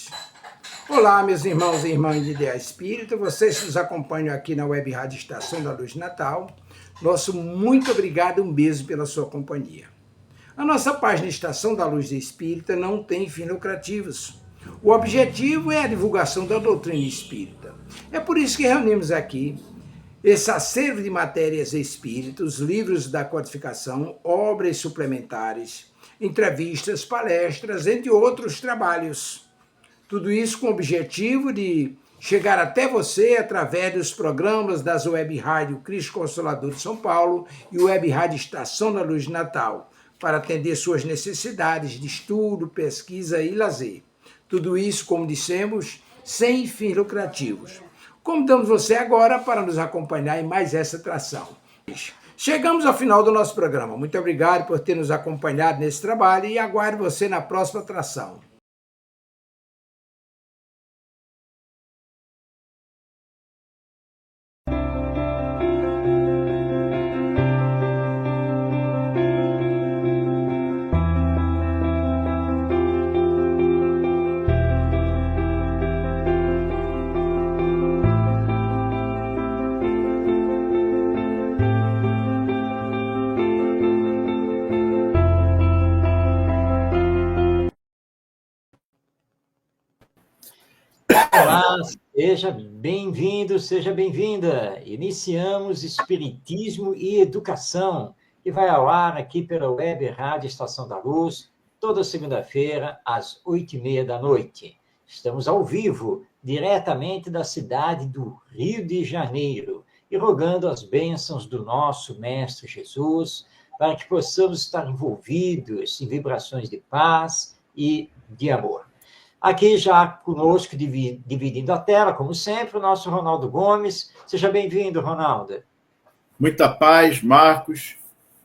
Deus. Olá, meus irmãos e irmãs de Ideal Espírita, vocês que nos acompanham aqui na Web Rádio Estação da Luz Natal, nosso muito obrigado e um beijo pela sua companhia. A nossa página Estação da Luz Espírita não tem fins lucrativos. O objetivo é a divulgação da doutrina espírita. É por isso que reunimos aqui esse acervo de matérias espíritas, livros da codificação, obras suplementares, entrevistas, palestras, entre outros trabalhos. Tudo isso com o objetivo de chegar até você através dos programas das Web Rádio Cristo Consolador de São Paulo e Web Rádio Estação da Luz de Natal, para atender suas necessidades de estudo, pesquisa e lazer. Tudo isso, como dissemos, sem fins lucrativos. Convidamos você agora para nos acompanhar em mais essa atração. Chegamos ao final do nosso programa. Muito obrigado por ter nos acompanhado nesse trabalho e aguardo você na próxima atração. Olá, seja bem-vindo, seja bem-vinda. Iniciamos Espiritismo e Educação, que vai ao ar aqui pela Web Rádio Estação da Luz, toda segunda-feira, às 8h30 da noite. Estamos ao vivo, diretamente da cidade do Rio de Janeiro, e rogando as bênçãos do nosso Mestre Jesus, para que possamos estar envolvidos em vibrações de paz e de amor. Aqui já conosco, dividindo a tela, como sempre, o nosso Ronaldo Gomes. Seja bem-vindo, Ronaldo. Muita paz, Marcos,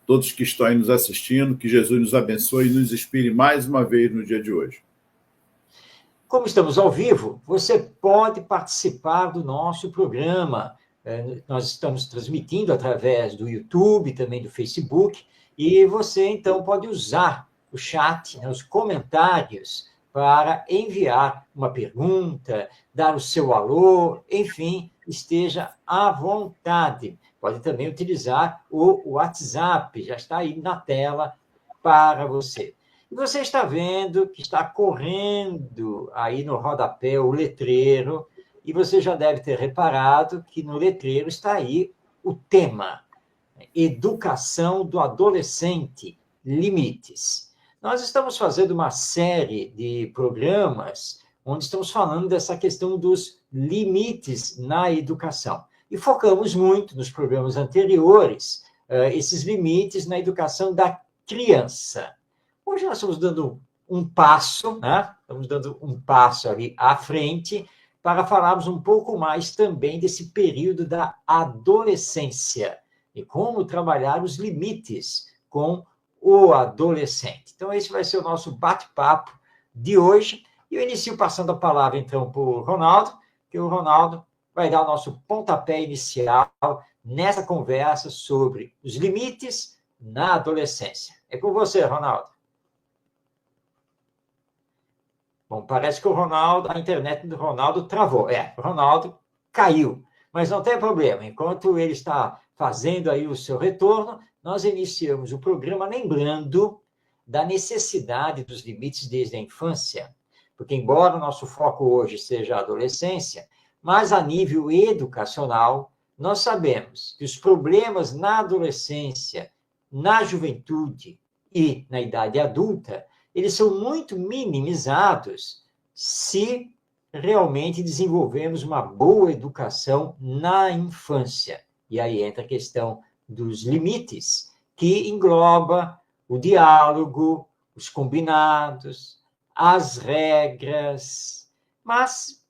todos que estão aí nos assistindo, que Jesus nos abençoe e nos inspire mais uma vez no dia de hoje. Como estamos ao vivo, você pode participar do nosso programa. Nós estamos transmitindo através do YouTube, também do Facebook, e você, então, pode usar o chat, os comentários, para enviar uma pergunta, dar o seu alô, enfim, esteja à vontade. Pode também utilizar o WhatsApp, já está aí na tela para você. E você está vendo que está correndo aí no rodapé o letreiro, e você já deve ter reparado que no letreiro está aí o tema: Educação do Adolescente, Limites. Nós estamos fazendo uma série de programas onde estamos falando dessa questão dos limites na educação. E focamos muito nos programas anteriores, esses limites na educação da criança. Hoje nós estamos dando um passo, né? Estamos dando um passo ali à frente para falarmos um pouco mais também desse período da adolescência e como trabalhar os limites com o adolescente. Então, esse vai ser o nosso bate-papo de hoje. E eu inicio passando a palavra, então, para o Ronaldo, que o Ronaldo vai dar o nosso pontapé inicial nessa conversa sobre os limites na adolescência. É com você, Ronaldo. Bom, parece que o Ronaldo, a internet do Ronaldo travou. O Ronaldo caiu. Mas não tem problema. Enquanto ele está fazendo aí o seu retorno, nós iniciamos o programa lembrando da necessidade dos limites desde a infância, porque embora o nosso foco hoje seja a adolescência, mas a nível educacional, nós sabemos que os problemas na adolescência, na juventude e na idade adulta, eles são muito minimizados se realmente desenvolvemos uma boa educação na infância. E aí entra a questão dos limites, que engloba o diálogo, os combinados, as regras, mas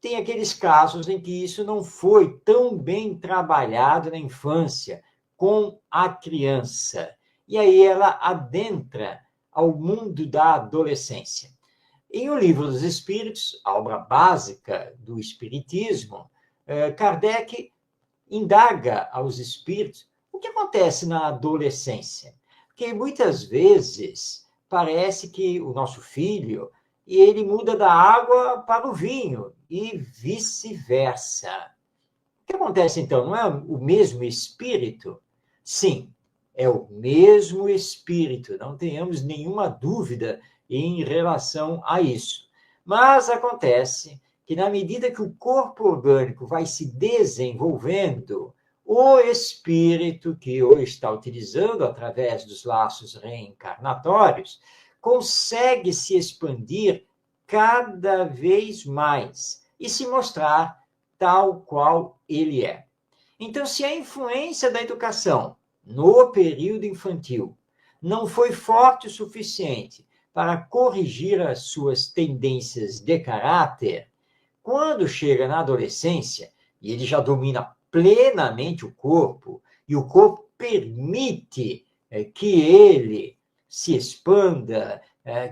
tem aqueles casos em que isso não foi tão bem trabalhado na infância, com a criança. E aí ela adentra ao mundo da adolescência. Em O Livro dos Espíritos, a obra básica do Espiritismo, Kardec indaga aos espíritos o que acontece na adolescência. Porque muitas vezes parece que o nosso filho e ele muda da água para o vinho, e vice-versa. O que acontece, então? Não é o mesmo espírito? Sim, é o mesmo espírito, não tenhamos nenhuma dúvida em relação a isso. Mas acontece que, na medida que o corpo orgânico vai se desenvolvendo, o espírito que o está utilizando através dos laços reencarnatórios consegue se expandir cada vez mais e se mostrar tal qual ele é. Então, se a influência da educação no período infantil não foi forte o suficiente para corrigir as suas tendências de caráter, quando chega na adolescência e ele já domina plenamente o corpo, e o corpo permite que ele se expanda,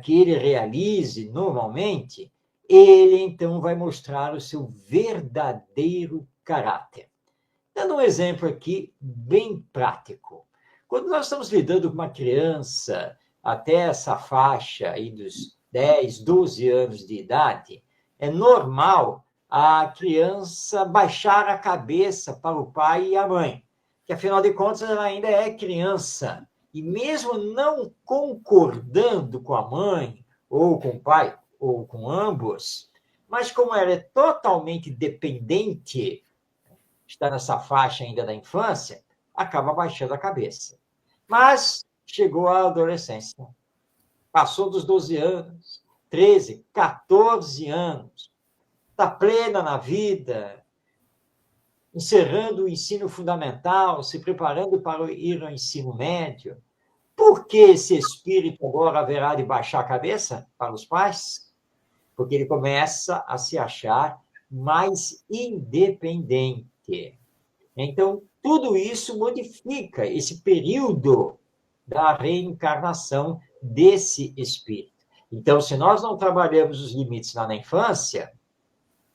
que ele realize normalmente, ele então vai mostrar o seu verdadeiro caráter. Dando um exemplo aqui bem prático. Quando nós estamos lidando com uma criança até essa faixa aí dos 10, 12 anos de idade, é normal a criança baixar a cabeça para o pai e a mãe, que afinal de contas ela ainda é criança. E mesmo não concordando com a mãe, ou com o pai, ou com ambos, mas como ela é totalmente dependente, está nessa faixa ainda da infância, acaba baixando a cabeça. Mas chegou à adolescência, passou dos 12 anos, 13, 14 anos, está plena na vida, encerrando o ensino fundamental, se preparando para ir ao ensino médio. Por que esse espírito agora haverá de baixar a cabeça para os pais? Porque ele começa a se achar mais independente. Então, tudo isso modifica esse período da reencarnação desse espírito. Então, se nós não trabalhamos os limites lá na infância,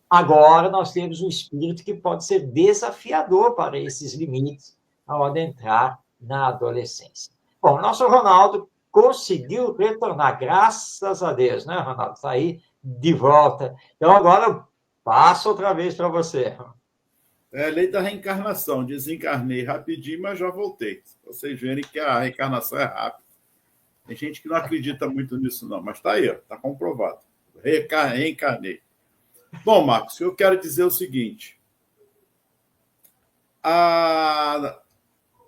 agora nós temos um espírito que pode ser desafiador para esses limites ao adentrar na adolescência. Bom, nosso Ronaldo conseguiu retornar, graças a Deus, né, Ronaldo? Está aí de volta. Então, agora eu passo outra vez para você. É a lei da reencarnação. Desencarnei rapidinho, mas já voltei. Vocês verem que a reencarnação é rápida. Tem gente que não acredita muito nisso, não, mas está aí, está comprovado. Reencarnei. Bom, Marcos, eu quero dizer o seguinte.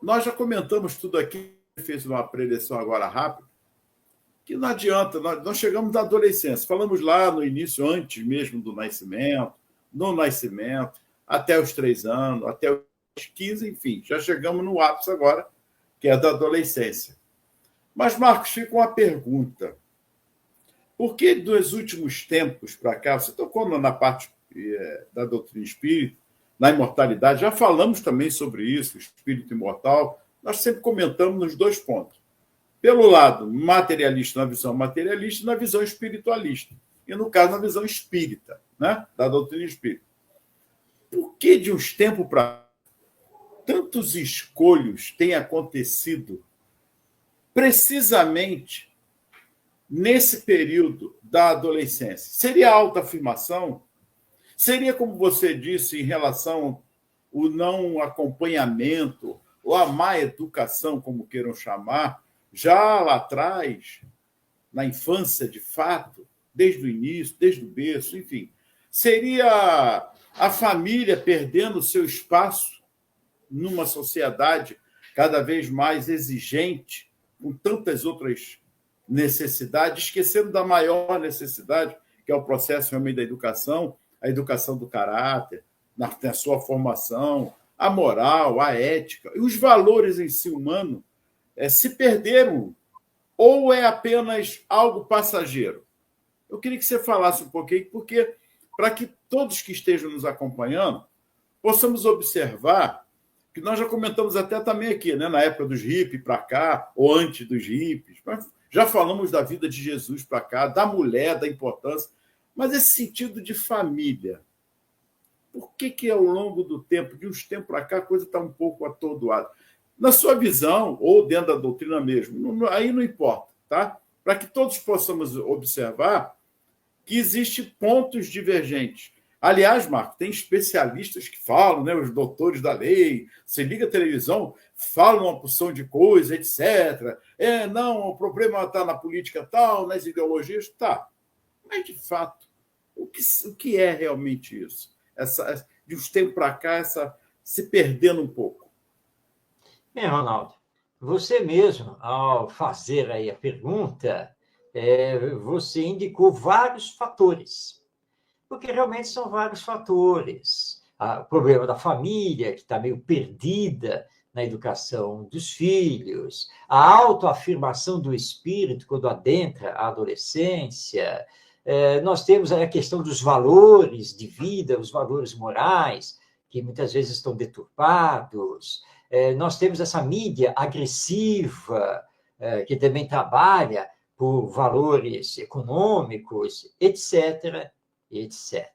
Nós já comentamos tudo aqui, fez uma preleção agora rápida, que não adianta, nós chegamos da adolescência, falamos lá no início, antes mesmo do nascimento, no nascimento, até os 3 anos, até os 15, enfim, já chegamos no ápice agora, que é da adolescência. Mas, Marcos, fica uma pergunta. Por que dos últimos tempos para cá, você tocou na parte da doutrina espírita, na imortalidade, já falamos também sobre isso, o espírito imortal, nós sempre comentamos nos 2 pontos. Pelo lado materialista, na visão materialista, e na visão espiritualista. E, no caso, na visão espírita, né? Da doutrina espírita. Por que, de uns tempos para tantos escolhos têm acontecido precisamente nesse período da adolescência? Seria autoafirmação? Seria, como você disse, em relação ao não acompanhamento ou a má educação, como queiram chamar, já lá atrás, na infância, de fato, desde o início, desde o berço, enfim. Seria a família perdendo o seu espaço numa sociedade cada vez mais exigente, com tantas outras necessidades, esquecendo da maior necessidade, que é o processo realmente da educação, a educação do caráter, na sua formação, a moral, a ética, e os valores em si humano se perderam, ou é apenas algo passageiro? Eu queria que você falasse um pouquinho, porque para que todos que estejam nos acompanhando possamos observar que nós já comentamos até também aqui, né, na época dos hippies para cá, ou antes dos hippies, mas já falamos da vida de Jesus para cá, da mulher, da importância, mas esse sentido de família, por que ao longo do tempo, de uns tempos para cá, a coisa está um pouco atordoada? Na sua visão, ou dentro da doutrina mesmo, aí não importa, tá? Para que todos possamos observar que existem pontos divergentes. Aliás, Marco, tem especialistas que falam, né, os doutores da lei, você liga a televisão, falam uma porção de coisa, etc. Não, o problema está na política tal, nas ideologias, tá. Mas, de fato, o que é realmente isso? De uns tempos para cá, se perdendo um pouco. Bem, Ronaldo, você mesmo, ao fazer aí a pergunta, você indicou vários fatores, porque realmente são vários fatores. O problema da família, que está meio perdida na educação dos filhos, a autoafirmação do espírito quando adentra a adolescência. Nós temos a questão dos valores de vida, os valores morais, que muitas vezes estão deturpados. Nós temos essa mídia agressiva, que também trabalha por valores econômicos, etc., etc.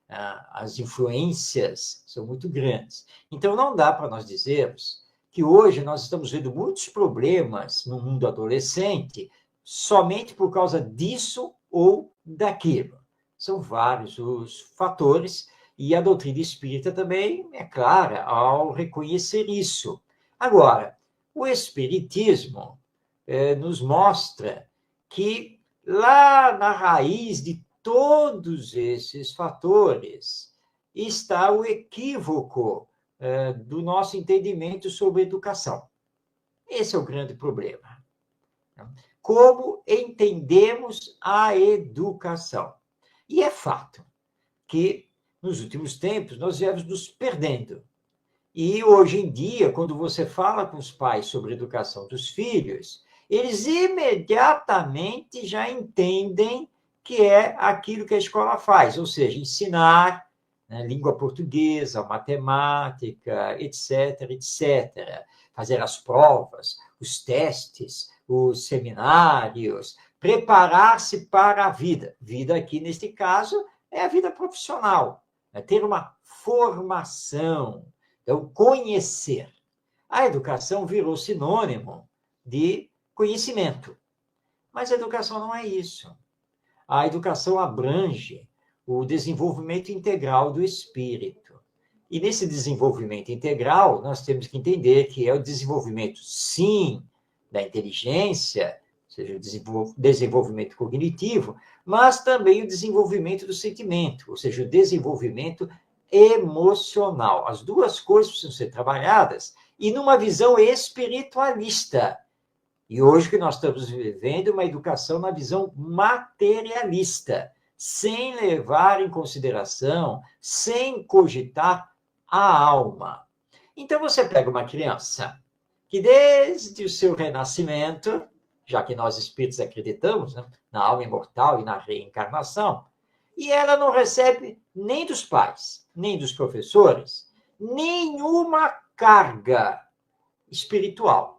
As influências são muito grandes. Então, não dá para nós dizermos que hoje nós estamos vendo muitos problemas no mundo adolescente somente por causa disso ou daquilo. São vários os fatores, e a doutrina espírita também é clara ao reconhecer isso. Agora, o espiritismo nos mostra que lá na raiz de todos esses fatores está o equívoco do nosso entendimento sobre educação. Esse é o grande problema. Como entendemos a educação? E é fato que, nos últimos tempos, nós viemos nos perdendo. E, hoje em dia, quando você fala com os pais sobre a educação dos filhos, eles imediatamente já entendem que é aquilo que a escola faz, ou seja, ensinar, né, língua portuguesa, matemática, etc., etc., fazer as provas, os testes, os seminários, preparar-se para a vida. Vida aqui, neste caso, é a vida profissional, é ter uma formação, então, conhecer. A educação virou sinônimo de conhecimento, mas a educação não é isso. A educação abrange o desenvolvimento integral do espírito. E nesse desenvolvimento integral, nós temos que entender que é o desenvolvimento, sim, da inteligência, ou seja, o desenvolvimento cognitivo, mas também o desenvolvimento do sentimento, ou seja, o desenvolvimento emocional. As duas coisas precisam ser trabalhadas e numa visão espiritualista. E hoje que nós estamos vivendo uma educação na visão materialista, sem levar em consideração, sem cogitar a alma. Então, você pega uma criança que desde o seu renascimento, já que nós espíritos acreditamos, né, na alma imortal e na reencarnação, e ela não recebe nem dos pais, nem dos professores, nenhuma carga espiritual.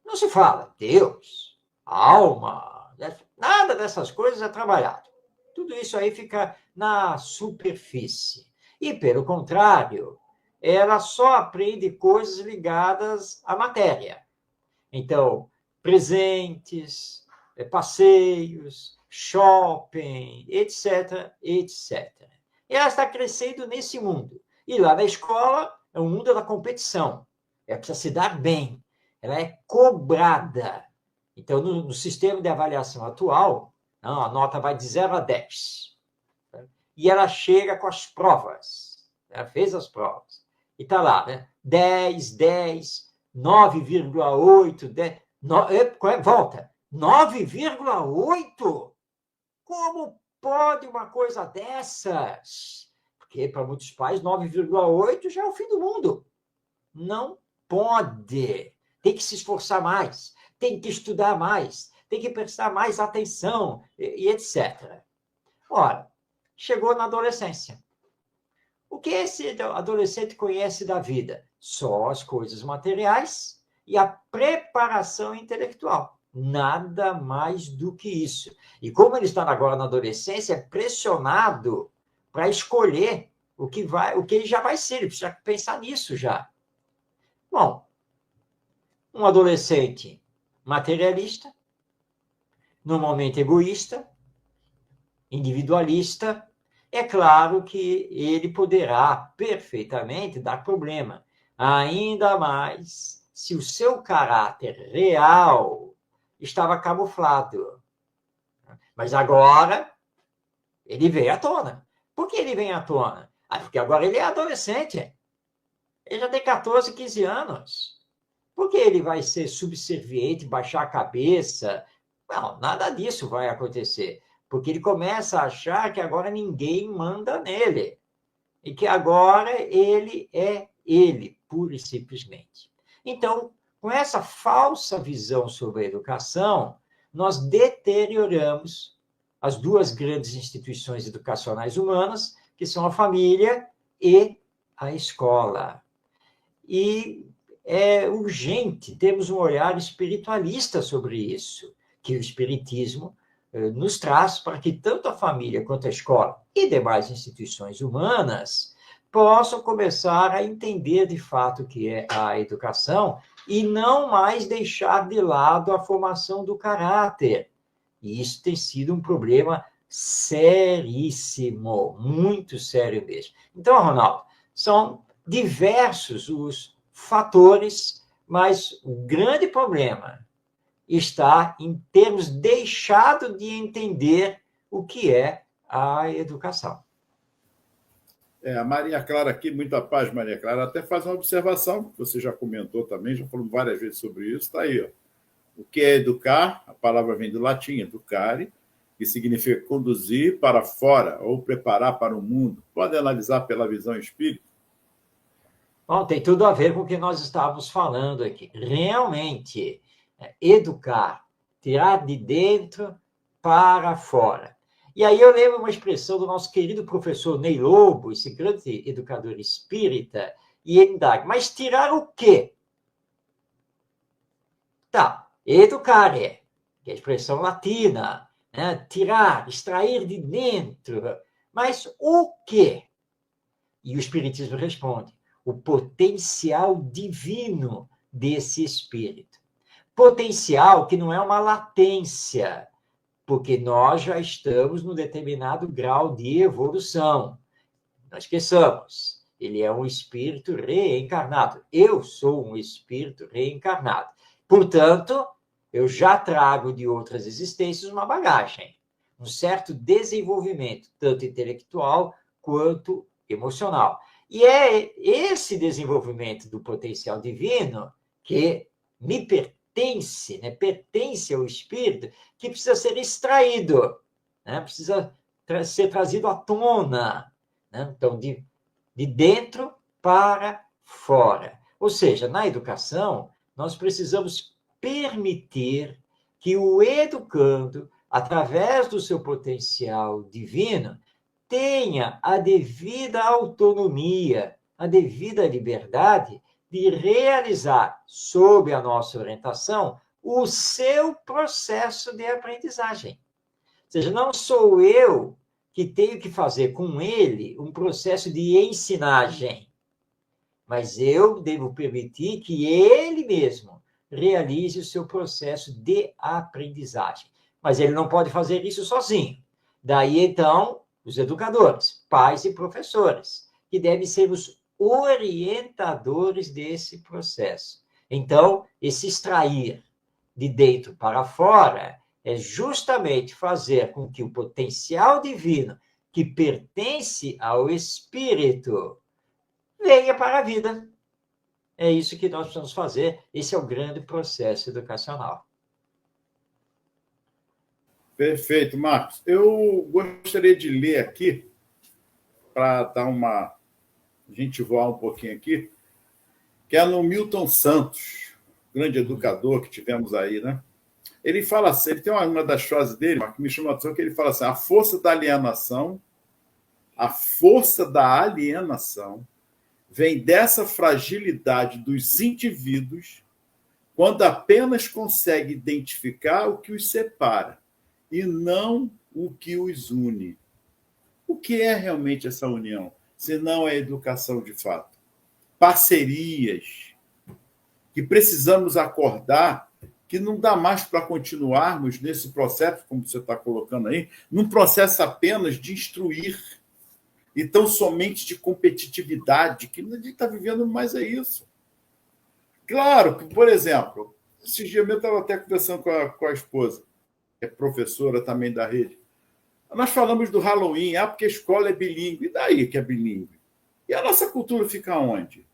Não se fala Deus, alma, nada dessas coisas é trabalhado. Tudo isso aí fica na superfície. E, pelo contrário, ela só aprende coisas ligadas à matéria. Então, presentes, passeios, shopping, etc., etc. E ela está crescendo nesse mundo. E lá na escola é o mundo da competição. Ela precisa se dar bem. Ela é cobrada. Então, no sistema de avaliação atual, a nota vai de 0 a 10. E ela chega com as provas. Ela fez as provas. E está lá, né? 10, 10, 9,8, 10... Volta. 9,8? Como pode uma coisa dessas? Porque, para muitos pais, 9,8 já é o fim do mundo. Não pode. Tem que se esforçar mais, tem que estudar mais, tem que prestar mais atenção, e etc. Ora, chegou na adolescência. O que esse adolescente conhece da vida? Só as coisas materiais e a preparação intelectual. Nada mais do que isso. E como ele está agora na adolescência, é pressionado para escolher o que ele já vai ser. Ele precisa pensar nisso já. Bom, um adolescente materialista, normalmente egoísta, individualista, é claro que ele poderá perfeitamente dar problema. Ainda mais se o seu caráter real estava camuflado. Mas agora ele veio à tona. Por que ele vem à tona? Porque agora ele é adolescente. Ele já tem 14, 15 anos. Por que ele vai ser subserviente, baixar a cabeça? Não, nada disso vai acontecer. Porque ele começa a achar que agora ninguém manda nele. E que agora ele é ele, pura e simplesmente. Então, com essa falsa visão sobre a educação, nós deterioramos as duas grandes instituições educacionais humanas, que são a família e a escola. E é urgente termos um olhar espiritualista sobre isso, que o espiritismo nos traz para que tanto a família quanto a escola e demais instituições humanas possam começar a entender de fato o que é a educação e não mais deixar de lado a formação do caráter. E isso tem sido um problema seríssimo, muito sério mesmo. Então, Ronaldo, são diversos os fatores, mas o grande problema está em termos deixado de entender o que é a educação. A Maria Clara aqui, muita paz, Maria Clara, até faz uma observação, que você já comentou também, já falou várias vezes sobre isso, está aí. Ó. O que é educar? A palavra vem do latim, educare, que significa conduzir para fora ou preparar para o mundo. Pode analisar pela visão espírita? Bom, tem tudo a ver com o que nós estávamos falando aqui. Realmente, educar, tirar de dentro para fora. E aí eu lembro uma expressão do nosso querido professor Ney Lobo, esse grande educador espírita, e ele indaga, mas tirar o quê? Tá, educare, que é a expressão latina, né? Tirar, extrair de dentro, mas o quê? E o espiritismo responde, o potencial divino desse espírito. Potencial que não é uma latência, porque nós já estamos num determinado grau de evolução. Não esqueçamos, ele é um espírito reencarnado. Eu sou um espírito reencarnado. Portanto, eu já trago de outras existências uma bagagem, um certo desenvolvimento, tanto intelectual quanto emocional. E é esse desenvolvimento do potencial divino que me pertence, né? Pertence ao espírito, que precisa ser extraído, né? Precisa ser trazido à tona, né? Então, de dentro para fora. Ou seja, na educação, nós precisamos permitir que o educando, através do seu potencial divino, tenha a devida autonomia, a devida liberdade de realizar, sob a nossa orientação, o seu processo de aprendizagem. Ou seja, não sou eu que tenho que fazer com ele um processo de ensinagem, mas eu devo permitir que ele mesmo realize o seu processo de aprendizagem. Mas ele não pode fazer isso sozinho. Daí, então, os educadores, pais e professores, que devem ser os orientadores desse processo. Então, esse extrair de dentro para fora é justamente fazer com que o potencial divino que pertence ao espírito venha para a vida. É isso que nós precisamos fazer. Esse é o grande processo educacional. Perfeito, Marcos. Eu gostaria de ler aqui, para dar uma... a gente voar um pouquinho aqui, que é no Milton Santos, grande educador que tivemos aí, né? Ele fala assim, ele tem uma das frases dele, que me chamou a atenção, que ele fala assim, a força da alienação vem dessa fragilidade dos indivíduos quando apenas consegue identificar o que os separa e não o que os une. O que é realmente essa união, se não é educação de fato? Parcerias que precisamos acordar que não dá mais para continuarmos nesse processo, como você está colocando aí, num processo apenas de instruir, e tão somente de competitividade, que a gente está vivendo mais é isso. Claro que, por exemplo, esses dias eu estava até conversando com a esposa, que é professora também da rede. Nós falamos do Halloween, porque a escola é bilíngue. E daí que é bilíngue? E a nossa cultura fica onde?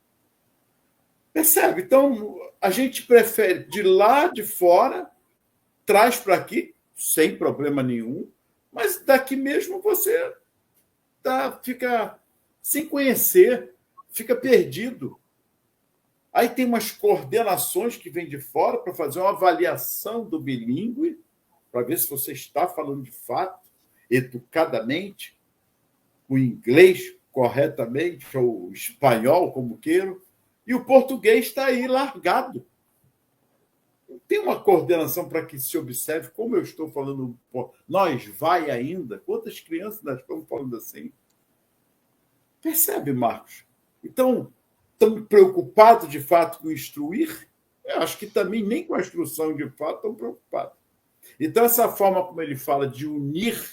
Percebe? Então, a gente prefere de lá de fora, traz para aqui, sem problema nenhum, mas daqui mesmo você fica sem conhecer, fica perdido. Aí tem umas coordenações que vêm de fora para fazer uma avaliação do bilíngue, para ver se você está falando de fato, educadamente, o inglês corretamente, ou o espanhol, como queiram, e o português está aí largado. Não tem uma coordenação para que se observe como eu estou falando. Nós vai ainda? Quantas crianças nós estamos falando assim? Percebe, Marcos? Então, estamos preocupados de fato com instruir? Eu acho que também nem com a instrução de fato estão preocupados. Então, essa forma como ele fala de unir,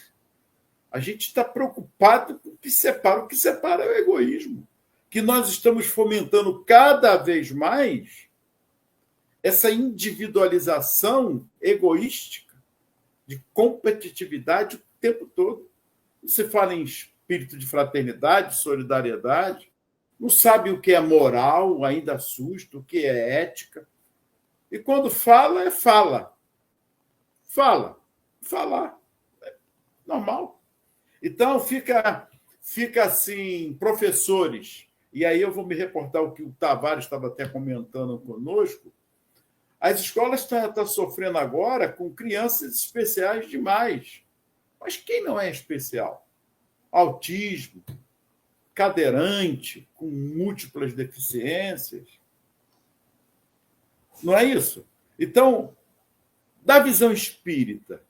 a gente está preocupado com o que separa. O que separa é o egoísmo. Que nós estamos fomentando cada vez mais essa individualização egoística de competitividade o tempo todo. Você fala em espírito de fraternidade, solidariedade, não sabe o que é moral, ainda assusta, o que é ética. E quando fala, é fala. Falar. É normal. Então, fica assim, professores, e aí eu vou me reportar o que o Tavares estava até comentando conosco, as escolas estão sofrendo agora com crianças especiais demais. Mas quem não é especial? Autismo, cadeirante, com múltiplas deficiências. Não é isso? Então, da visão espírita,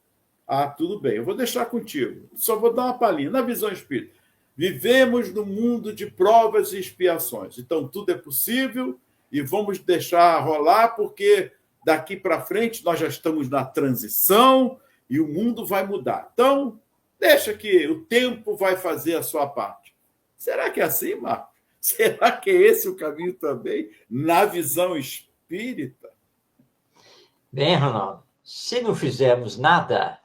tudo bem, eu vou deixar contigo. Só vou dar uma palhinha. Na visão espírita, vivemos num mundo de provas e expiações. Então, tudo é possível e vamos deixar rolar, porque daqui para frente nós já estamos na transição e o mundo vai mudar. Então, deixa que o tempo vai fazer a sua parte. Será que é assim, Marcos? Será que é esse o caminho também, na visão espírita? Bem, Ronaldo, se não fizermos nada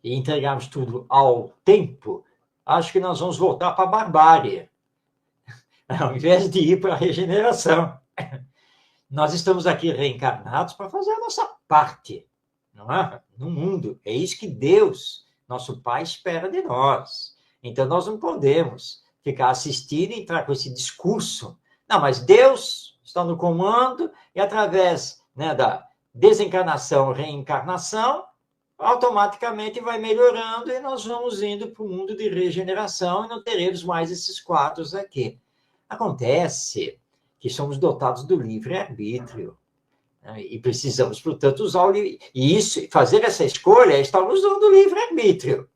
e entregarmos tudo ao tempo, acho que nós vamos voltar para a barbárie, ao invés de ir para a regeneração. Nós estamos aqui reencarnados para fazer a nossa parte, não é? No mundo. É isso que Deus, nosso Pai, espera de nós. Então, nós não podemos ficar assistindo e entrar com esse discurso. Não, mas Deus está no comando e através, né, da desencarnação, reencarnação, automaticamente vai melhorando e nós vamos indo para o mundo de regeneração e não teremos mais esses quadros aqui. Acontece que somos dotados do livre-arbítrio, né? E precisamos, portanto, usar o livre... E isso, fazer essa escolha é estar usando o livre-arbítrio.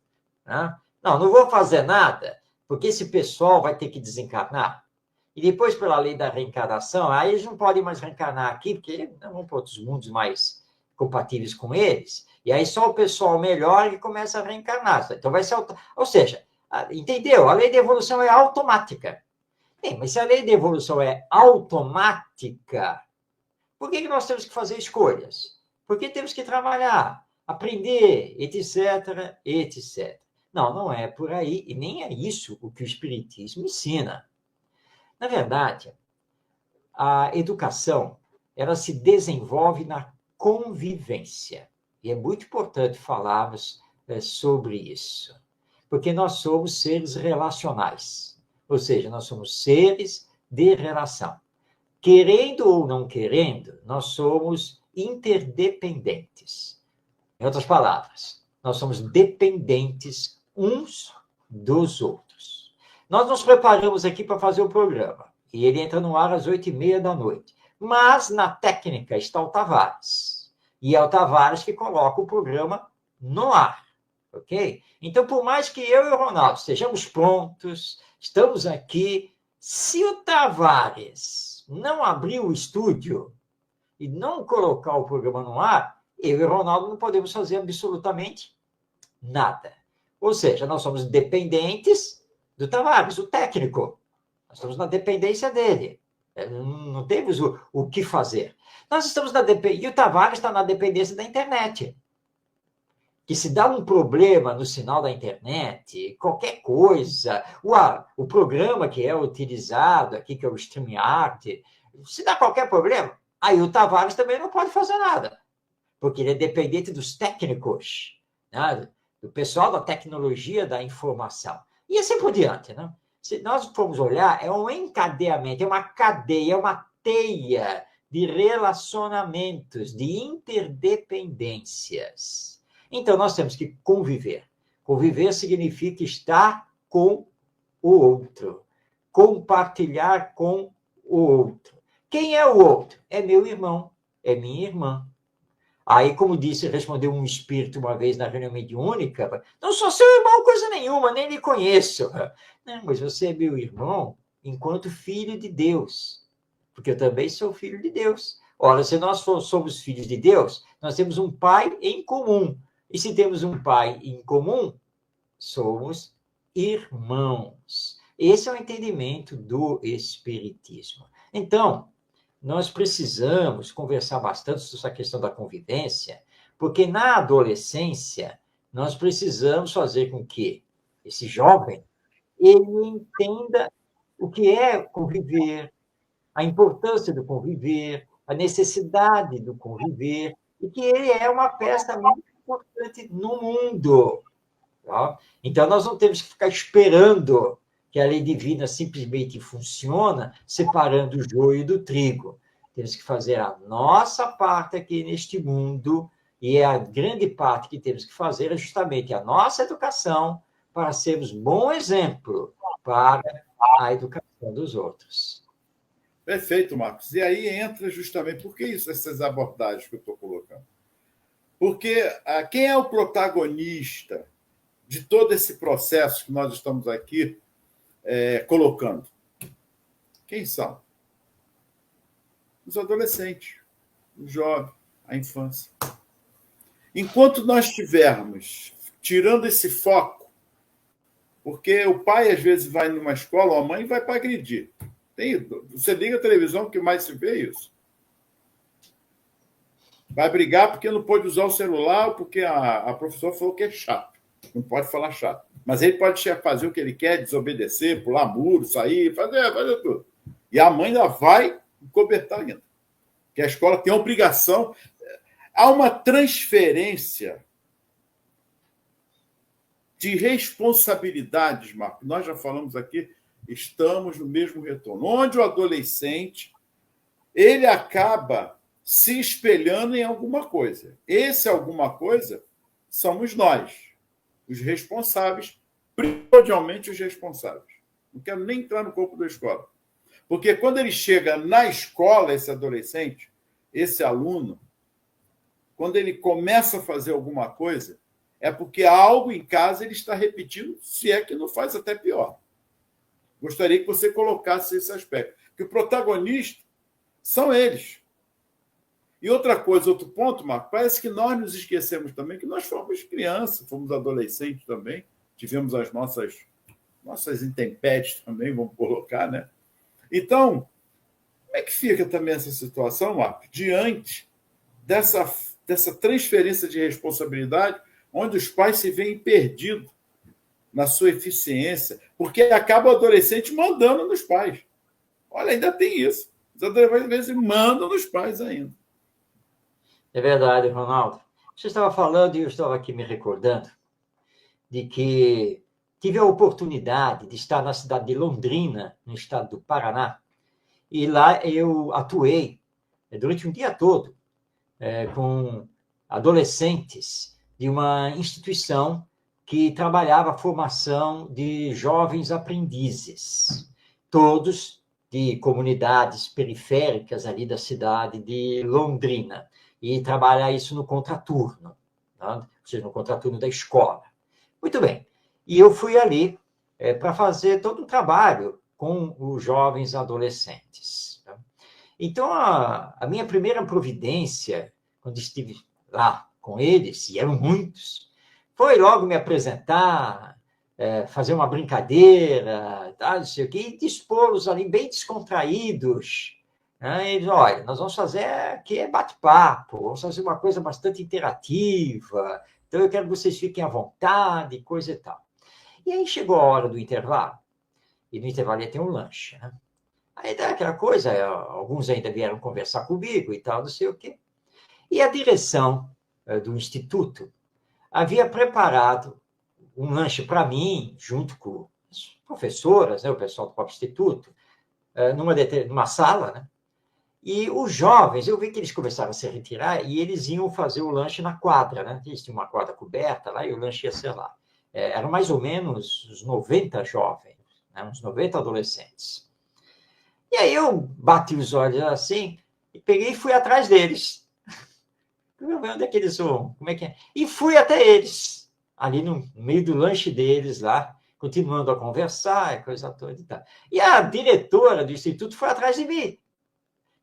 Né? Não vou fazer nada, porque esse pessoal vai ter que desencarnar. E depois, pela lei da reencarnação, aí eles não podem mais reencarnar aqui, porque não vão para outros mundos mais compatíveis com eles. E aí só o pessoal melhor que começa a reencarnar. Então vai ser... Ou seja, entendeu? A lei da evolução é automática. Bem, mas se a lei da evolução é automática, por que nós temos que fazer escolhas? Porque temos que trabalhar, aprender, etc, etc. Não é por aí, e nem é isso o que o Espiritismo ensina. Na verdade, a educação, ela se desenvolve na convivência. E é muito importante falarmos sobre isso. Porque nós somos seres relacionais. Ou seja, nós somos seres de relação. Querendo ou não querendo, nós somos interdependentes. Em outras palavras, nós somos dependentes uns dos outros. Nós nos preparamos aqui para fazer o programa. E ele entra no ar às 20h30. Mas na técnica está o Tavares. E é o Tavares que coloca o programa no ar. Ok? Então, por mais que eu e o Ronaldo estejamos prontos, estamos aqui, se o Tavares não abrir o estúdio e não colocar o programa no ar, eu e o Ronaldo não podemos fazer absolutamente nada. Ou seja, nós somos dependentes do Tavares, o técnico. Nós estamos na dependência dele. Não temos o que fazer. Nós estamos na dependência, e o Tavares está na dependência da internet. Que se dá um problema no sinal da internet, qualquer coisa, o programa que é utilizado aqui, que é o StreamYard, se dá qualquer problema, aí o Tavares também não pode fazer nada, porque ele é dependente dos técnicos, né? Do pessoal da tecnologia da informação. E assim por diante, né? Se nós formos olhar, é um encadeamento, é uma cadeia, é uma teia de relacionamentos, de interdependências. Então, nós temos que conviver. Conviver significa estar com o outro, compartilhar com o outro. Quem é o outro? É meu irmão, é minha irmã. Aí, como disse, respondeu um espírito uma vez na reunião mediúnica, não sou seu irmão coisa nenhuma, nem lhe conheço. Não, mas você é meu irmão enquanto filho de Deus, porque eu também sou filho de Deus. Ora, se nós somos filhos de Deus, nós temos um pai em comum. E se temos um pai em comum, somos irmãos. Esse é o entendimento do Espiritismo. Então, nós precisamos conversar bastante sobre essa questão da convivência, porque na adolescência nós precisamos fazer com que esse jovem ele entenda o que é conviver, a importância do conviver, a necessidade do conviver, e que ele é uma peça muito importante no mundo. Tá? Então, nós não temos que ficar esperando que a lei divina simplesmente funciona separando o joio do trigo. Temos que fazer a nossa parte aqui neste mundo, e a grande parte que temos que fazer é justamente a nossa educação para sermos bom exemplo para a educação dos outros. Perfeito, Marcos. E aí entra justamente, por que essas abordagens que eu estou colocando? Porque quem é o protagonista de todo esse processo que nós estamos aqui colocando? Quem são? Os adolescentes, os jovens, a infância. Enquanto nós estivermos tirando esse foco, porque o pai, às vezes, vai numa escola, ou a mãe vai para agredir. Você liga a televisão, o que mais se vê isso? Vai brigar porque não pode usar o celular, porque a professora falou que é chato. Não pode falar chato. Mas ele pode fazer o que ele quer, desobedecer, pular muro, sair, fazer tudo. E a mãe ainda vai cobertar ainda. Que a escola tem a obrigação. Há uma transferência de responsabilidades, Marco. Nós já falamos aqui, estamos no mesmo retorno. Onde o adolescente ele acaba se espelhando em alguma coisa. Esse alguma coisa somos nós, os responsáveis, primordialmente os responsáveis. Não quero nem entrar no corpo da escola. Porque quando ele chega na escola, esse adolescente, esse aluno, quando ele começa a fazer alguma coisa, é porque algo em casa ele está repetindo, se é que não faz até pior. Gostaria que você colocasse esse aspecto. Que o protagonista são eles. E outra coisa, outro ponto, Marco, parece que nós nos esquecemos também que nós fomos crianças, fomos adolescentes também, tivemos as nossas intempéries também, vamos colocar, né? Então, como é que fica também essa situação, Marco, diante dessa transferência de responsabilidade, onde os pais se veem perdidos na sua eficiência, porque acaba o adolescente mandando nos pais. Olha, ainda tem isso. Os adolescentes, às vezes, mandam nos pais ainda. É verdade, Ronaldo. Você estava falando, e eu estava aqui me recordando, de que tive a oportunidade de estar na cidade de Londrina, no estado do Paraná, e lá eu atuei durante um dia todo com adolescentes de uma instituição que trabalhava a formação de jovens aprendizes, todos de comunidades periféricas ali da cidade de Londrina, e trabalhar isso no contraturno, tá? Ou seja, no contraturno da escola. Muito bem. E eu fui ali para fazer todo um trabalho com os jovens adolescentes. Tá? Então, a minha primeira providência, quando estive lá com eles, e eram muitos, foi logo me apresentar, fazer uma brincadeira, tá, não sei o quê, e dispô-los ali bem descontraídos. Né? Eles, olha, nós vamos fazer aqui bate-papo, vamos fazer uma coisa bastante interativa, então eu quero que vocês fiquem à vontade, coisa e tal. E aí chegou a hora do intervalo, e no intervalo ia ter um lanche, né? Aí dá aquela coisa, alguns ainda vieram conversar comigo e tal, não sei o quê. E a direção do Instituto havia preparado um lanche para mim, junto com as professoras, né, o pessoal do próprio Instituto, numa sala, né? E os jovens, eu vi que eles começaram a se retirar e eles iam fazer o lanche na quadra, né? Eles tinham uma quadra coberta lá e o lanche ia ser lá. Eram mais ou menos uns 90 jovens, né? Uns 90 adolescentes. E aí eu bati os olhos assim, e peguei e fui atrás deles. Onde é que eles vão? Como é que é? E fui até eles, ali no meio do lanche deles lá, continuando a conversar, coisa toda e tal. E a diretora do instituto foi atrás de mim.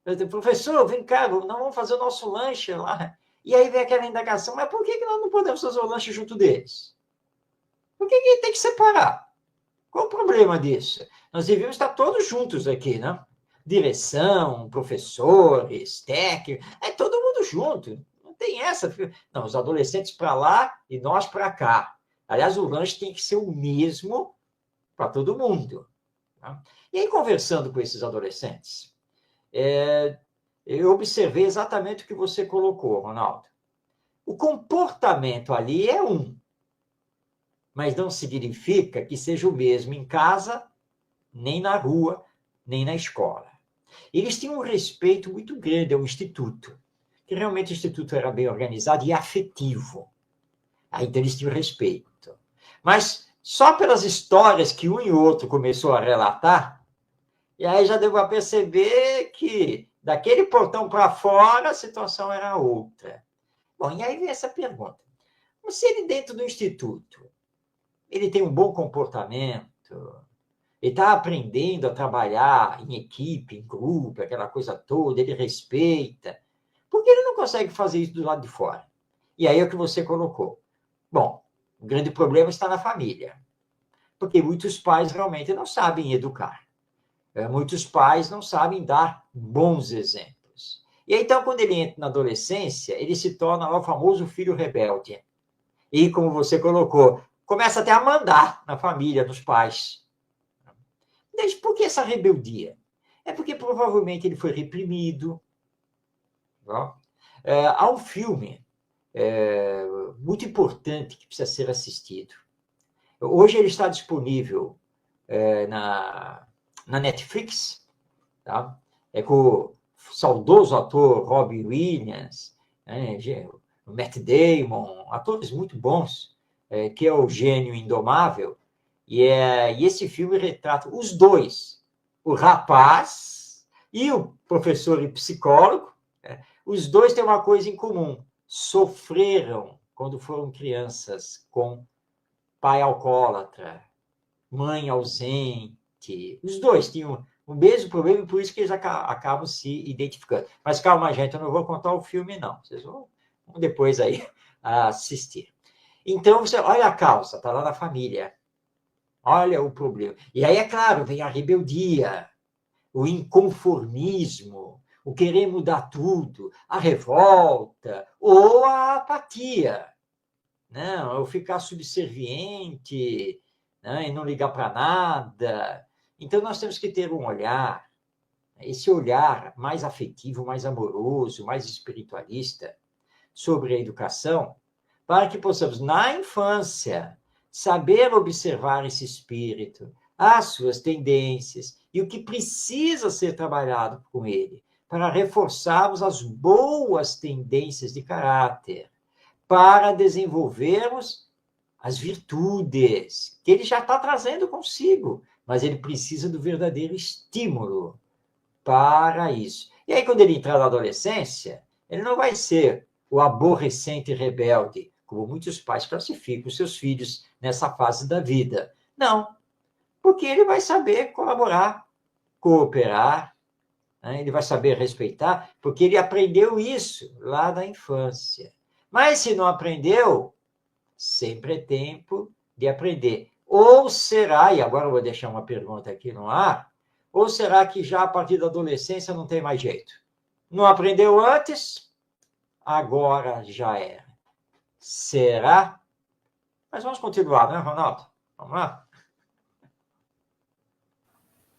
Eu disse, professor, vem cá, nós vamos fazer o nosso lanche lá. E aí vem aquela indagação, mas por que nós não podemos fazer o lanche junto deles? Por que tem que separar? Qual o problema disso? Nós devíamos estar todos juntos aqui, né? Direção, professores, técnicos, todo mundo junto. Não tem essa. Não, os adolescentes para lá e nós para cá. Aliás, o lanche tem que ser o mesmo para todo mundo. Tá? E aí, conversando com esses adolescentes, eu observei exatamente o que você colocou, Ronaldo. O comportamento ali é mas não significa que seja o mesmo em casa, nem na rua, nem na escola. Eles tinham um respeito muito grande ao Instituto, que realmente o Instituto era bem organizado e afetivo. Então eles tinham respeito. Mas só pelas histórias que um e outro começou a relatar, e aí já deu para perceber que daquele portão para fora a situação era outra. Bom, e aí vem essa pergunta. Se ele dentro do Instituto, ele tem um bom comportamento, ele está aprendendo a trabalhar em equipe, em grupo, aquela coisa toda, ele respeita. Por que ele não consegue fazer isso do lado de fora? E aí é o que você colocou. Bom, o grande problema está na família. Porque muitos pais realmente não sabem educar. Muitos pais não sabem dar bons exemplos. E aí, então, quando ele entra na adolescência, ele se torna o famoso filho rebelde. E, como você colocou, começa até a mandar na família, nos pais. Por que essa rebeldia? É porque provavelmente ele foi reprimido. Há um filme muito importante que precisa ser assistido. Hoje ele está disponível na Netflix, tá? Com o saudoso ator Robin Williams, o Matt Damon, atores muito bons, que é o Gênio Indomável. E esse filme retrata os dois, o rapaz e o professor e psicólogo. Os dois têm uma coisa em comum: sofreram quando foram crianças com pai alcoólatra, mãe ausente. Os dois tinham o mesmo problema e por isso que eles acabam se identificando. Mas calma, gente, eu não vou contar o filme, não. Vocês vão depois aí assistir. Então, você olha a causa, está lá na família. Olha o problema. E aí, é claro, vem a rebeldia, o inconformismo, o querer mudar tudo, a revolta ou a apatia. Não, eu ficar subserviente, né, e não ligar para nada. Então, nós temos que ter um olhar, esse olhar mais afetivo, mais amoroso, mais espiritualista sobre a educação, para que possamos, na infância, saber observar esse espírito, as suas tendências e o que precisa ser trabalhado com ele, para reforçarmos as boas tendências de caráter, para desenvolvermos as virtudes que ele já está trazendo consigo, mas ele precisa do verdadeiro estímulo para isso. E aí, quando ele entrar na adolescência, ele não vai ser o aborrecente rebelde, como muitos pais classificam os seus filhos nessa fase da vida. Não, porque ele vai saber colaborar, cooperar, né? Ele vai saber respeitar, porque ele aprendeu isso lá na infância. Mas se não aprendeu, sempre é tempo de aprender. Ou será, e agora eu vou deixar uma pergunta aqui no ar, ou será que já a partir da adolescência não tem mais jeito? Não aprendeu antes, agora já era. Será? Mas vamos continuar, né, Ronaldo? Vamos lá?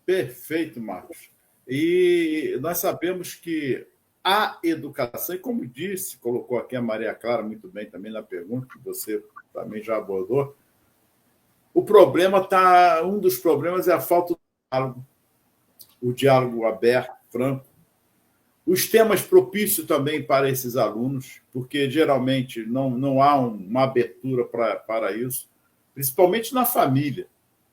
Perfeito, Marcos. E nós sabemos que a educação, e como disse, colocou aqui a Maria Clara muito bem também na pergunta, que você também já abordou, um dos problemas é a falta do diálogo, o diálogo aberto, franco, os temas propícios também para esses alunos, porque geralmente não há uma abertura para isso, principalmente na família.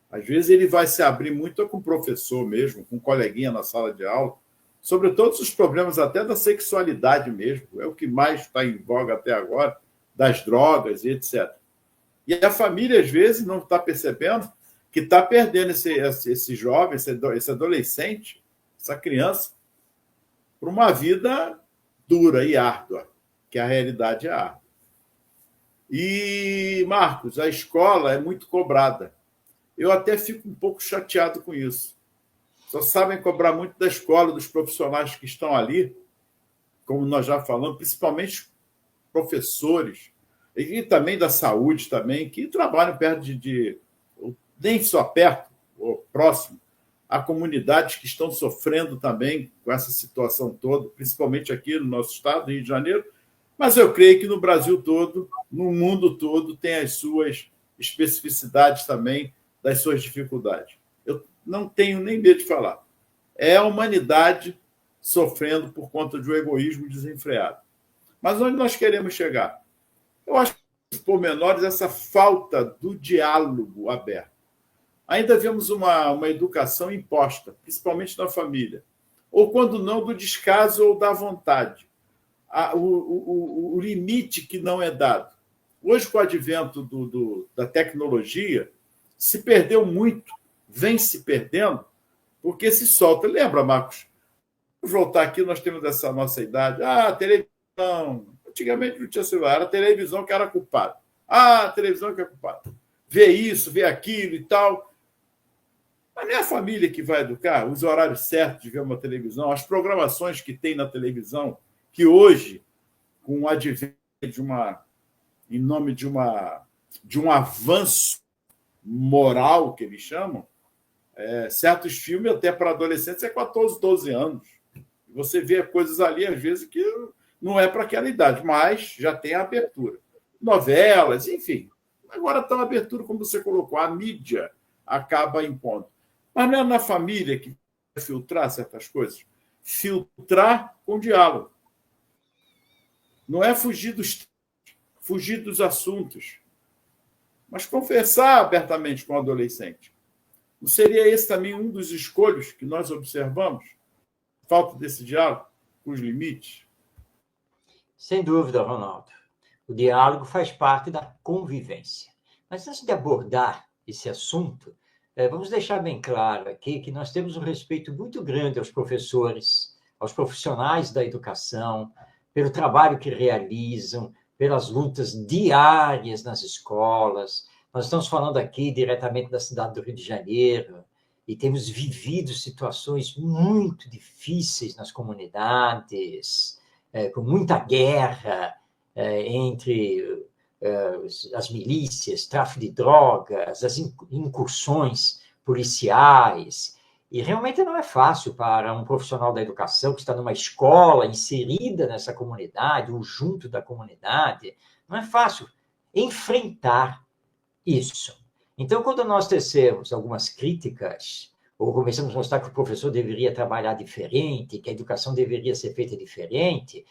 Às vezes ele vai se abrir muito com o professor mesmo, com um coleguinha na sala de aula, sobre todos os problemas, até da sexualidade mesmo, é o que mais está em voga até agora, das drogas e etc. E a família, às vezes, não está percebendo que está perdendo esse jovem, esse adolescente, essa criança, para uma vida dura e árdua, que a realidade é árdua. E, Marcos, a escola é muito cobrada. Eu até fico um pouco chateado com isso. Só sabem cobrar muito da escola, dos profissionais que estão ali, como nós já falamos, principalmente professores, e também da saúde também, que trabalham perto nem só perto, ou próximo, a comunidades que estão sofrendo também com essa situação toda, principalmente aqui no nosso estado, Rio de Janeiro, mas eu creio que no Brasil todo, no mundo todo, tem as suas especificidades também, das suas dificuldades. Eu não tenho nem medo de falar. É a humanidade sofrendo por conta de um egoísmo desenfreado. Mas onde nós queremos chegar? Eu acho que, os pormenores, essa falta do diálogo aberto. Ainda vemos uma educação imposta, principalmente na família, ou, quando não, do descaso ou da vontade. O limite que não é dado. Hoje, com o advento da tecnologia, se perdeu muito, vem se perdendo, porque se solta. Lembra, Marcos? Vamos voltar aqui, nós temos essa nossa idade. Ah, televisão. Antigamente não tinha celular, era a televisão que era culpada. Ah, a televisão que é culpada. Vê isso, vê aquilo e tal. Mas não é a família que vai educar, os horários certos de ver uma televisão, as programações que tem na televisão, que hoje, com o advento em nome de um avanço moral, que eles chamam, certos filmes, até para adolescentes, é 14, 12 anos. Você vê coisas ali, às vezes, que não é para aquela idade, mas já tem a abertura. Novelas, enfim. Agora está a abertura, como você colocou, a mídia acaba impondo. Mas não é na família que vai filtrar certas coisas. Filtrar com diálogo. Não é fugir dos assuntos, mas conversar abertamente com o adolescente. Não seria esse também um dos escolhos que nós observamos? Falta desse diálogo com os limites? Sem dúvida, Ronaldo. O diálogo faz parte da convivência. Mas antes de abordar esse assunto, vamos deixar bem claro aqui que nós temos um respeito muito grande aos professores, aos profissionais da educação, pelo trabalho que realizam, pelas lutas diárias nas escolas. Nós estamos falando aqui diretamente da cidade do Rio de Janeiro e temos vivido situações muito difíceis nas comunidades, com muita guerra entre as milícias, tráfico de drogas, as incursões policiais. E realmente não é fácil para um profissional da educação que está numa escola inserida nessa comunidade, ou junto da comunidade, não é fácil enfrentar isso. Então, quando nós tecemos algumas críticas, ou começamos a mostrar que o professor deveria trabalhar diferente, que a educação deveria ser feita diferente,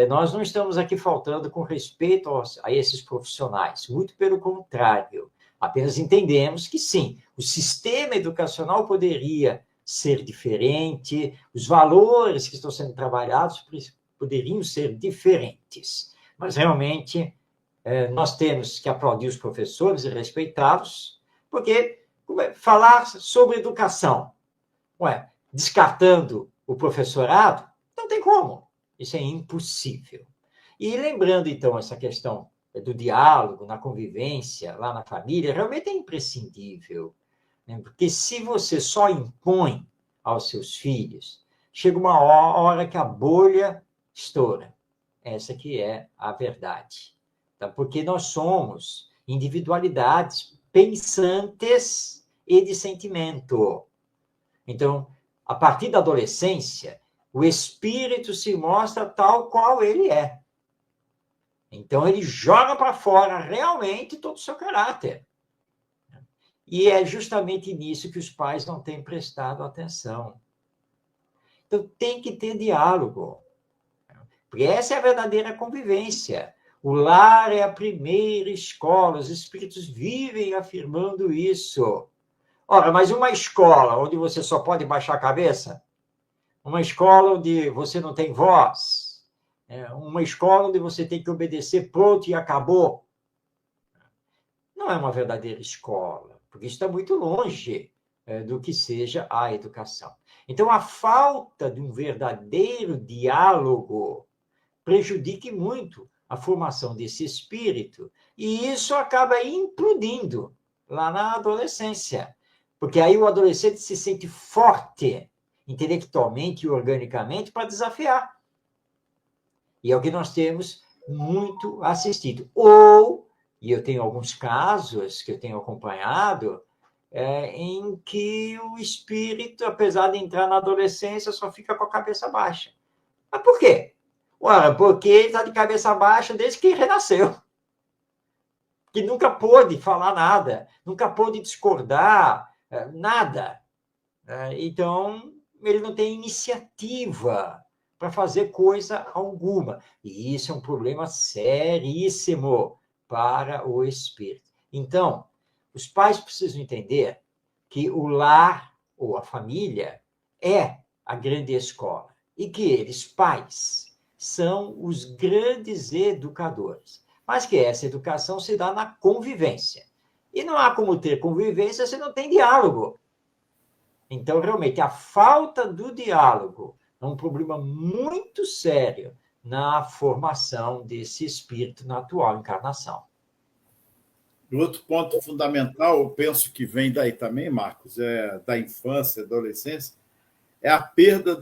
nós não estamos aqui faltando com respeito a esses profissionais, muito pelo contrário. Apenas entendemos que, sim, o sistema educacional poderia ser diferente, os valores que estão sendo trabalhados poderiam ser diferentes. Mas, realmente, nós temos que aplaudir os professores e respeitá-los, porque falar sobre educação, descartando o professorado, não tem como. Isso é impossível. E lembrando, então, essa questão do diálogo, na convivência, lá na família, realmente é imprescindível, né? Porque se você só impõe aos seus filhos, chega uma hora que a bolha estoura. Essa que é a verdade. Tá? Porque nós somos individualidades pensantes e de sentimento. Então, a partir da adolescência, o espírito se mostra tal qual ele é. Então, ele joga para fora realmente todo o seu caráter. E é justamente nisso que os pais não têm prestado atenção. Então, tem que ter diálogo. Porque essa é a verdadeira convivência. O lar é a primeira escola. Os espíritos vivem afirmando isso. Ora, mas uma escola onde você só pode baixar a cabeça? Uma escola onde você não tem voz? Uma escola onde você tem que obedecer, pronto e acabou? Não é uma verdadeira escola, porque está muito longe do que seja a educação. Então, a falta de um verdadeiro diálogo prejudica muito a formação desse espírito, e isso acaba implodindo lá na adolescência, porque aí o adolescente se sente forte intelectualmente e organicamente para desafiar. E é o que nós temos muito assistido. Ou, e eu tenho alguns casos que eu tenho acompanhado, em que o espírito, apesar de entrar na adolescência, só fica com a cabeça baixa. Mas por quê? Ora, porque ele está de cabeça baixa desde que renasceu. Que nunca pôde falar nada, nunca pôde discordar, nada. Então, ele não tem iniciativa para fazer coisa alguma. E isso é um problema seríssimo para o espírito. Então, os pais precisam entender que o lar ou a família é a grande escola e que eles, pais, são os grandes educadores. Mas que essa educação se dá na convivência. E não há como ter convivência se não tem diálogo. Então, realmente, a falta do diálogo é um problema muito sério na formação desse espírito na atual encarnação. E outro ponto fundamental, eu penso que vem daí também, Marcos, da infância, adolescência, é a perda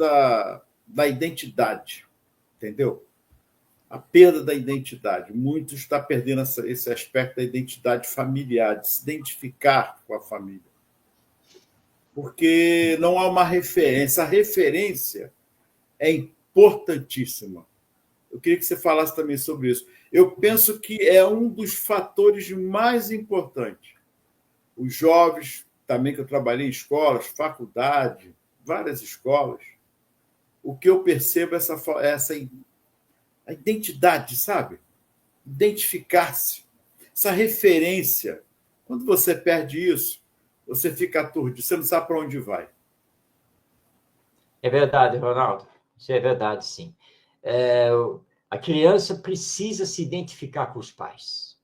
da identidade, entendeu? A perda da identidade. Muitos estão perdendo esse aspecto da identidade familiar, de se identificar com a família. Porque não há uma referência. A referência é importantíssima. Eu queria que você falasse também sobre isso. Eu penso que é um dos fatores mais importantes. Os jovens, também que eu trabalhei em escolas, faculdade, várias escolas, o que eu percebo é essa a identidade, sabe? Identificar-se. Essa referência. Quando você perde isso, você fica aturdido, você não sabe para onde vai. É verdade, Ronaldo. Isso é verdade, sim. A criança precisa se identificar com os pais.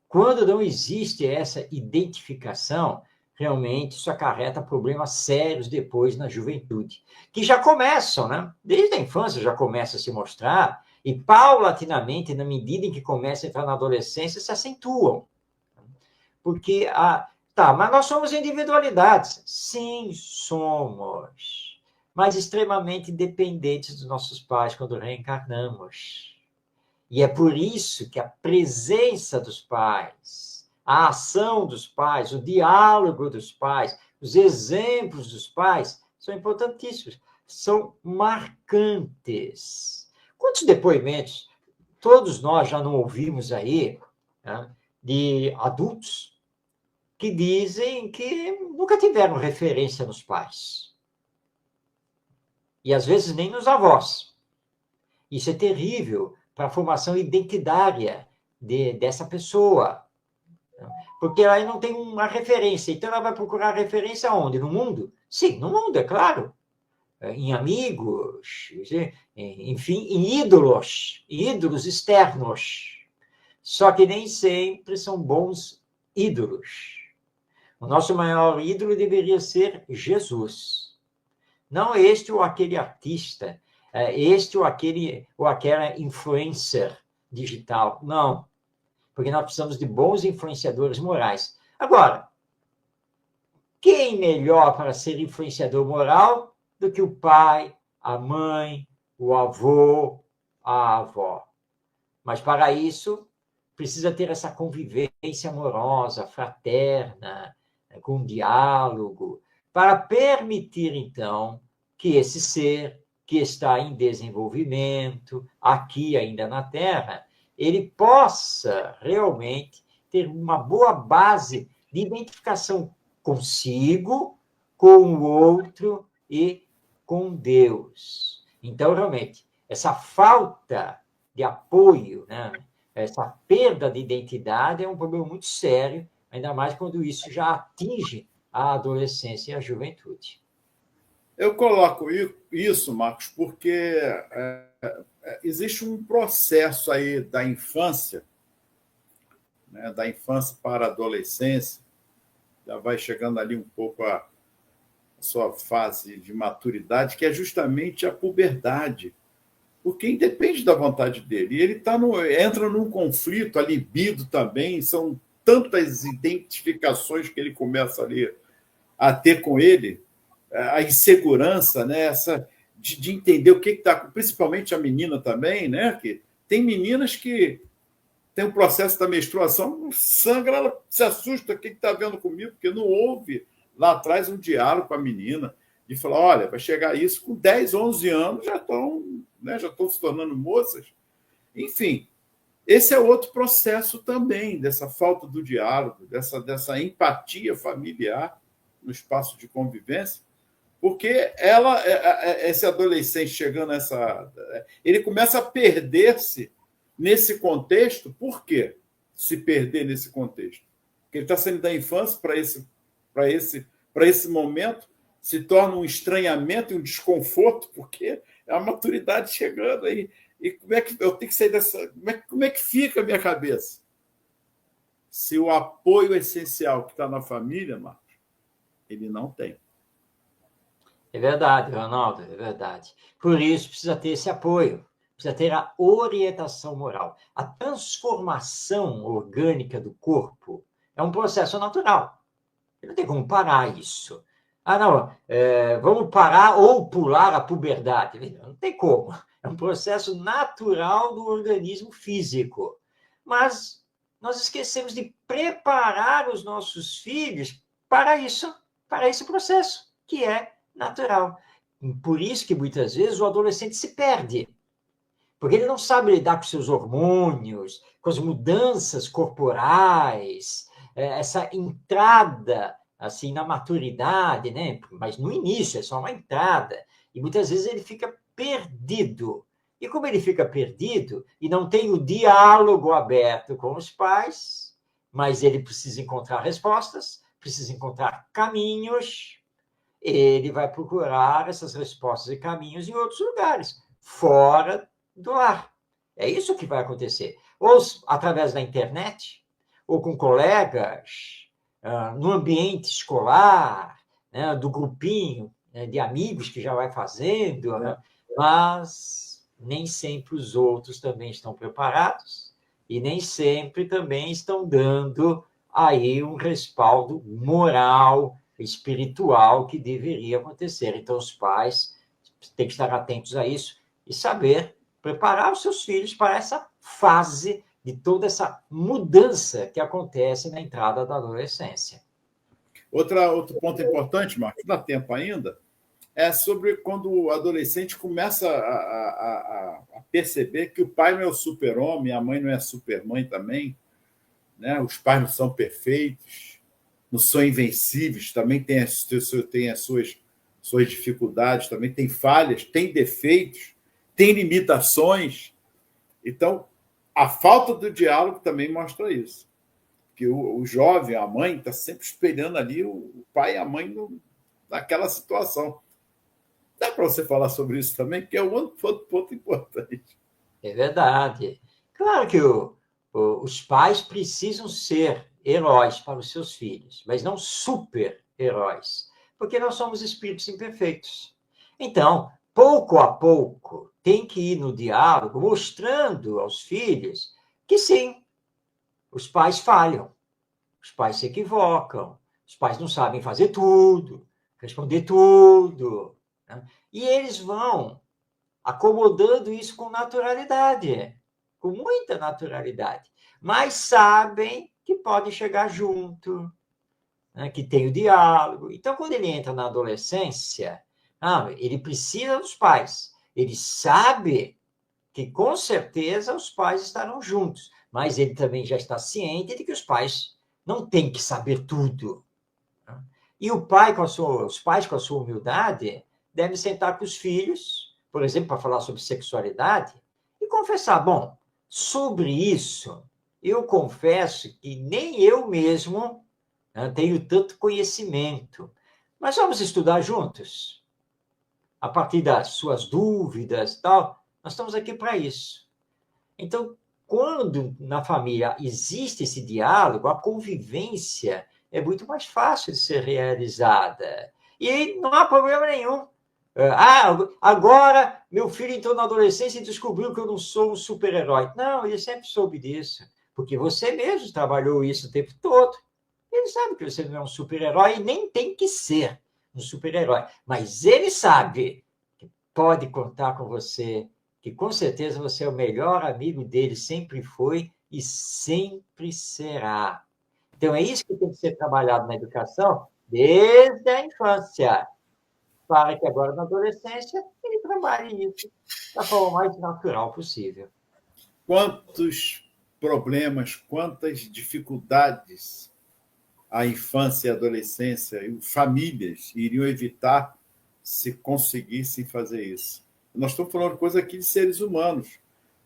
Quando não existe essa identificação, realmente isso acarreta problemas sérios depois na juventude, que já começam, né? Desde a infância já começa a se mostrar, e paulatinamente, na medida em que começa a entrar na adolescência, se acentuam. Porque, mas nós somos individualidades. Sim, somos. Mas extremamente dependentes dos nossos pais quando reencarnamos. E é por isso que a presença dos pais, a ação dos pais, o diálogo dos pais, os exemplos dos pais são importantíssimos, são marcantes. Quantos depoimentos todos nós já não ouvimos aí, né, de adultos que dizem que nunca tiveram referência nos pais. E às vezes nem nos avós. Isso é terrível para a formação identitária dessa pessoa. Porque aí não tem uma referência. Então ela vai procurar referência onde? No mundo? Sim, no mundo, é claro. Em amigos, enfim, em ídolos externos. Só que nem sempre são bons ídolos. O nosso maior ídolo deveria ser Jesus. Não este ou aquele artista, este ou aquela influencer, digital. Não, porque nós precisamos de bons influenciadores morais. Agora, quem melhor para ser influenciador moral do que o pai, a mãe, o avô, a avó? Mas, para isso, precisa ter essa convivência amorosa, fraterna, com diálogo, para permitir, então, que esse ser que está em desenvolvimento, aqui ainda na Terra, ele possa realmente ter uma boa base de identificação consigo, com o outro e com Deus. Então, realmente, essa falta de apoio, né? Essa perda de identidade é um problema muito sério, ainda mais quando isso já atinge a adolescência e a juventude. Eu coloco isso, Marcos, porque existe um processo aí da infância, né, da infância para a adolescência, já vai chegando ali um pouco a sua fase de maturidade, que é justamente a puberdade, porque independe da vontade dele. E ele entra num conflito, a libido também, são tantas identificações que ele começa ali a ter com ele, a insegurança, né? De entender o que está... Principalmente a menina também, né? Que tem meninas que tem um processo da menstruação, sangra, ela se assusta, o que está vendo comigo? Porque não houve lá atrás um diálogo com a menina, de falar, olha, vai chegar isso com 10, 11 anos, já estão se tornando moças. Enfim, esse é outro processo também, dessa falta do diálogo, dessa empatia familiar no espaço de convivência, porque esse adolescente chegando ele começa a perder-se nesse contexto. Por quê? Se perder nesse contexto? Porque ele está saindo da infância para esse momento, se torna um estranhamento e um desconforto, porque é a maturidade chegando aí. E como é que eu tenho que sair dessa... Como é que fica a minha cabeça? Se o apoio essencial que está na família, Marcos, ele não tem. É verdade, Ronaldo, é verdade. Por isso, precisa ter esse apoio, precisa ter a orientação moral. A transformação orgânica do corpo é um processo natural. Não tem como parar isso. Não, vamos parar ou pular a puberdade. Não tem como. É um processo natural do organismo físico. Mas nós esquecemos de preparar os nossos filhos para esse processo, que é natural. Por isso que, muitas vezes, o adolescente se perde. Porque ele não sabe lidar com seus hormônios, com as mudanças corporais, essa entrada assim na maturidade, né? Mas no início é só uma entrada. E muitas vezes ele fica perdido. E como ele fica perdido e não tem o diálogo aberto com os pais, mas ele precisa encontrar respostas, precisa encontrar caminhos, ele vai procurar essas respostas e caminhos em outros lugares, fora do lar. É isso que vai acontecer. Ou através da internet, ou com colegas, no ambiente escolar, né, do grupinho, né, de amigos que já vai fazendo, né, mas nem sempre os outros também estão preparados e nem sempre também estão dando aí um respaldo moral, espiritual que deveria acontecer. Então, os pais têm que estar atentos a isso e saber preparar os seus filhos para essa fase de toda essa mudança que acontece na entrada da adolescência. Outro ponto importante, Marcos, dá tempo ainda, é sobre quando o adolescente começa a perceber que o pai não é o super-homem, a mãe não é a super-mãe também, né? Os pais não são perfeitos, não são invencíveis, também tem as suas dificuldades, também tem falhas, tem defeitos, tem limitações. Então, a falta do diálogo também mostra isso. Que o jovem, a mãe, está sempre espelhando ali o pai e a mãe naquela situação. Dá para você falar sobre isso também, que é um outro ponto importante. É verdade. Claro que os pais precisam ser heróis para os seus filhos, mas não super-heróis, porque nós somos espíritos imperfeitos. Então, pouco a pouco, tem que ir no diálogo mostrando aos filhos que sim, os pais falham, os pais se equivocam, os pais não sabem fazer tudo, responder tudo, né? E eles vão acomodando isso com naturalidade, com muita naturalidade, mas sabem que pode chegar junto, né, que tem o diálogo. Então, quando ele entra na adolescência, ele precisa dos pais, ele sabe que, com certeza, os pais estarão juntos, mas ele também já está ciente de que os pais não têm que saber tudo, né? E os pais, com a sua humildade, devem sentar com os filhos, por exemplo, para falar sobre sexualidade, e confessar, bom, sobre isso, eu confesso que nem eu mesmo, né, tenho tanto conhecimento, mas vamos estudar juntos? A partir das suas dúvidas, tal, nós estamos aqui para isso. Então, quando na família existe esse diálogo, a convivência é muito mais fácil de ser realizada. E não há problema nenhum. Agora meu filho entrou na adolescência e descobriu que eu não sou um super-herói. Não, ele sempre soube disso, porque você mesmo trabalhou isso o tempo todo. Ele sabe que você não é um super-herói e nem tem que ser um super-herói. Mas ele sabe que pode contar com você, que com certeza você é o melhor amigo dele, sempre foi e sempre será. Então, é isso que tem que ser trabalhado na educação desde a infância, para que agora, na adolescência, ele trabalhe isso da forma mais natural possível. Quantos problemas, quantas dificuldades a infância e a adolescência e famílias iriam evitar se conseguissem fazer isso. Nós estamos falando de coisa aqui de seres humanos.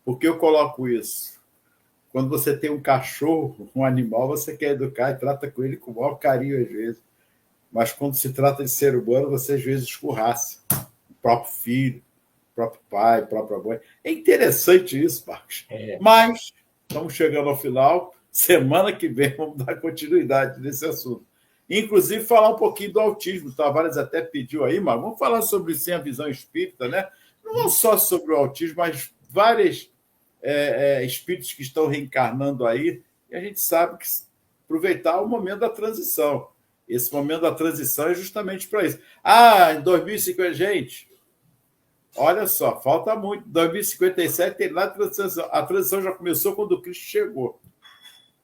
Por que eu coloco isso? Quando você tem um cachorro, um animal, você quer educar e trata com ele com o maior carinho, às vezes. Mas quando se trata de ser humano, você às vezes escorraça. O próprio filho, o próprio pai, a própria mãe. É interessante isso, Marcos. Mas estamos chegando ao final. Semana que vem vamos dar continuidade nesse assunto. Inclusive, falar um pouquinho do autismo. O Tavares até pediu aí, mas vamos falar sobre sim a visão espírita, né? Não só sobre o autismo, mas vários espíritos que estão reencarnando aí. E a gente sabe que aproveitar o momento da transição. Esse momento da transição é justamente para isso. Em 2050, gente, olha só, falta muito. 2057 tem lá a transição. A transição já começou quando o Cristo chegou.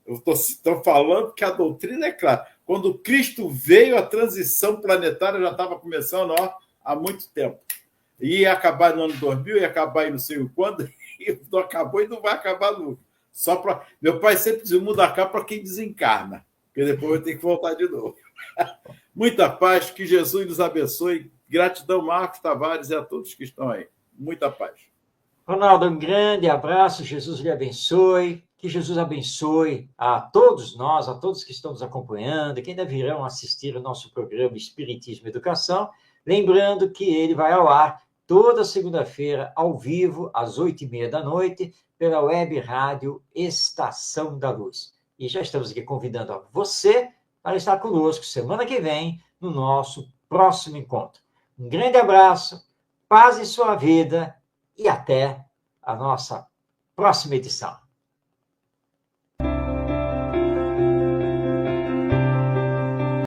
Eu estou falando que a doutrina é clara. Quando Cristo veio, a transição planetária já estava começando há muito tempo. Ia acabar no ano 2000, ia acabar em não sei quando, e não acabou e não vai acabar nunca. Meu pai sempre dizia, o mundo acaba para quem desencarna, porque depois vai ter que voltar de novo. Muita paz, que Jesus nos abençoe. Gratidão, Marcos Tavares, e a todos que estão aí. Muita paz. Ronaldo, um grande abraço, Jesus lhe abençoe. Que Jesus abençoe a todos nós, a todos que estão nos acompanhando, que ainda virão assistir o nosso programa Espiritismo e Educação. Lembrando que ele vai ao ar toda segunda-feira, ao vivo, às 8h30 da noite, pela web rádio Estação da Luz. E já estamos aqui convidando a você para estar conosco semana que vem, no nosso próximo encontro. Um grande abraço, paz em sua vida e até a nossa próxima edição.